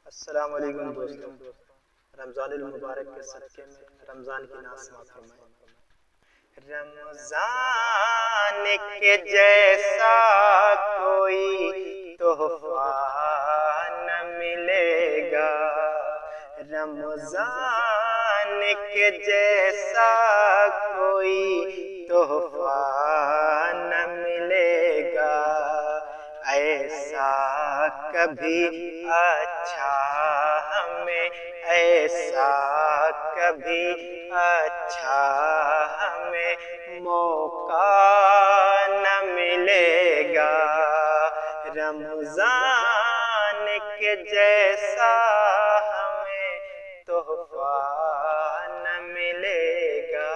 السلام علیکم دوستوں، رمضان المبارک کے صدقے میں رمضان کی نعت سماعت فرمائیں۔ رمضان کے جیسا کوئی تحفہ نہ ملے گا، رمضان کے جیسا کوئی تحفہ نہ ملے گا، ایسا کبھی اچھا ہمیں ایسا کبھی اچھا ہمیں موقع نہ ملے گا، رمضان کے جیسا ہمیں تحفہ نہ ملے گا،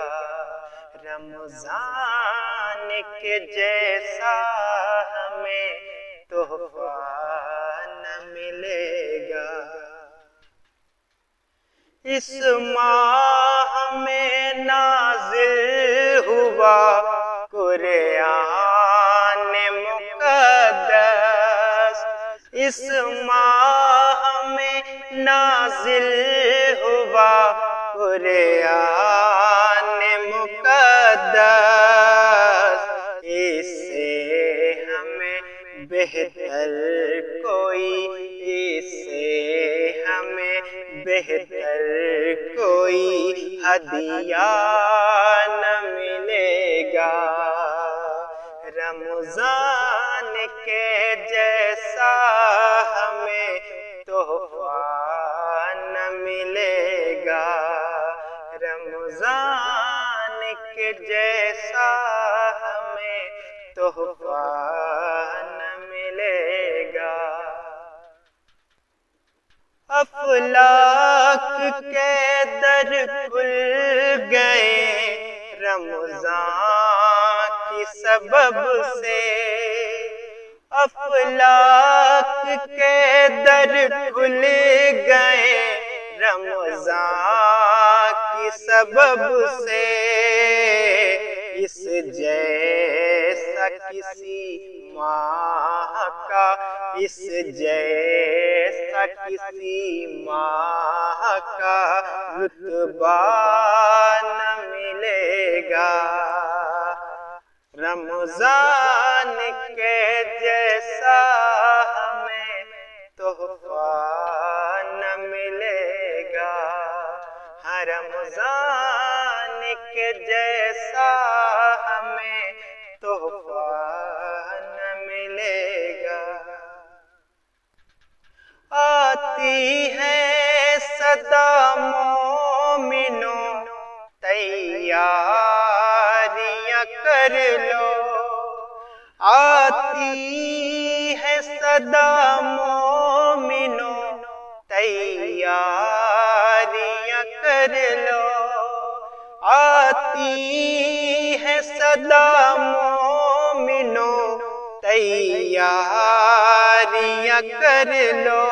رمضان کے جیسا ہمیں تحفہ نہ ملے گا۔ اس ماہ میں نازل ہوا قرآن مقدس، اس ماہ میں نازل ہوا قرآن مقدس، اس سے ہمیں بہتر کوئی اس سے ہمیں بہتر کوئی ہدیہ نہ ملے گا، رمضان کے جیسا ہمیں تحفہ نہ ملے گا، رمضان کے جیسا ہمیں تحفہ نہ ملے گا۔ افلاک کے در کھل گئے رمضان کی سبب سے، افلاک کے در کھل گئے رمضان کی سبب سے، اس جیسا کسی ماہ کا اس جیسا کسی ماہ کا رتبہ نہ ملے گا، رمضان کے جیسا ہمیں تحفہ نہ ملے گا، ہر رمضان کے جیسا ہمیں تحفہ نہ ملے گا۔ آتی ہے صدا مومنوں تیاریاں کر لو، آتی ہے صدا مومنوں تیاریاں کر لو، آتی ہے صدا مومنوں تیاریاں کر لو،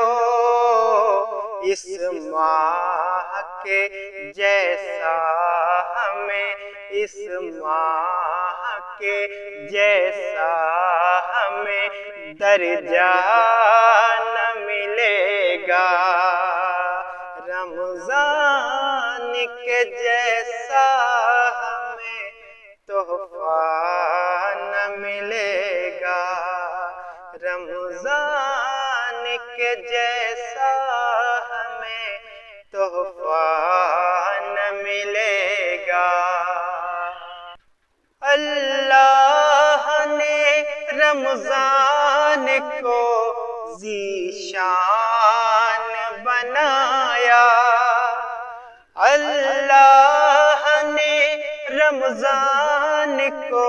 اس ماہ کے جیسا ہمیں اس ماہ کے جیسا ہمیں درجہ نہ ملے گا، رمضان کے جیسا ہمیں تحفہ نہ ملے گا، رمضان کے جیسا ہمیں تحفہ نہ ملے گا۔ اللہ نے رمضان کو ذیشان بنایا، اللہ نے رمضان کو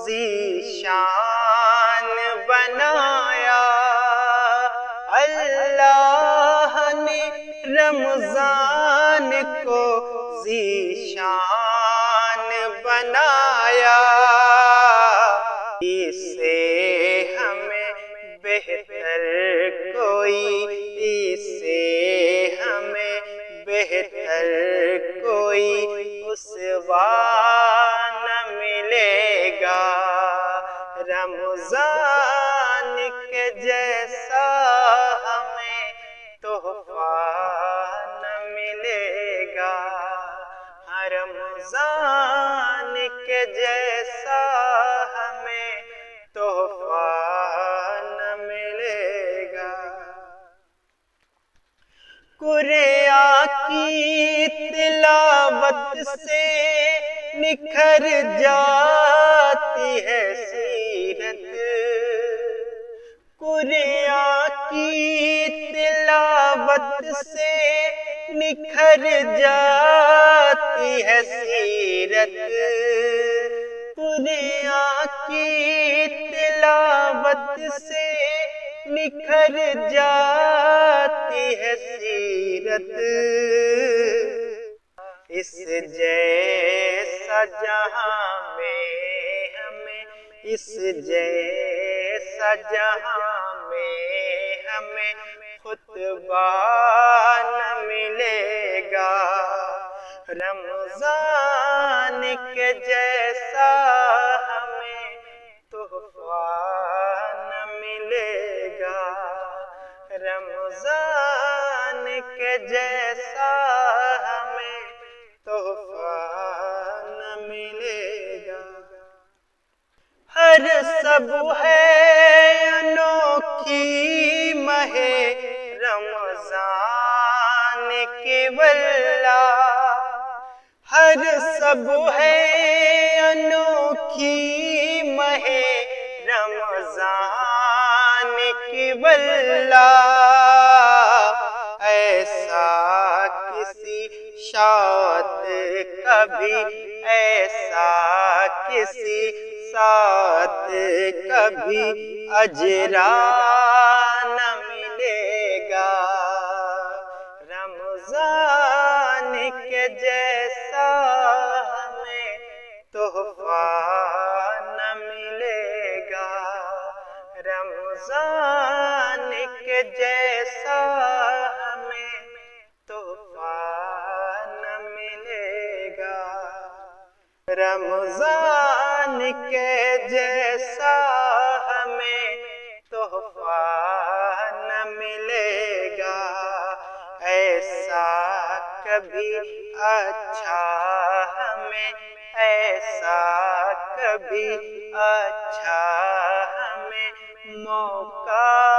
ذیشان بنایا، اللہ نے رمضان کو ذیشان بنایا، اس سے ہمیں بہتر کوئی اس سے ہمیں بہتر کوئی اسوہ نہ ملے گا، رمضان کے جیسا ہمیں تو تحفہ نہ ملے گا، رمضان کے جیسا ہمیں تحفہ نہ ملے گا۔ قرآن کی تلاوت سے نکھر جاتی ہے سیرت، قرآن کی تلاوت سے نکھر جاتی ہے سیرت، قرآن کی تلاوت سے نکھر جاتی ہے سیرت، اس جیسا جہاں میں ہمیں، اس جیسا جہاں میں ہمیں خطبہ نہ ملے گا، رمضان کے جیسا ہمیں تحفہ نہ ملے گا، رمضان کے جیسا ہمیں تحفہ نہ ملے گا۔ ہر سب ہے انوکھی ماہ رمضان کی واللہ، ہر سب ہے انوکھی ماہ رمضان کی واللہ، ایسا کسی شاد کبھی، ایسا کسی ساتھ کبھی اجرا نہ ملے گا، رمضان کے جیسا ہمیں تحفہ نہ ملے گا، رمضان کے جیسا ہمیں تحفہ نہ ملے گا، رمضان کے جیسا ہمیں تحفہ نہ ملے گا، ایسا کبھی اچھا ہمیں، ایسا کبھی اچھا ہمیں موقع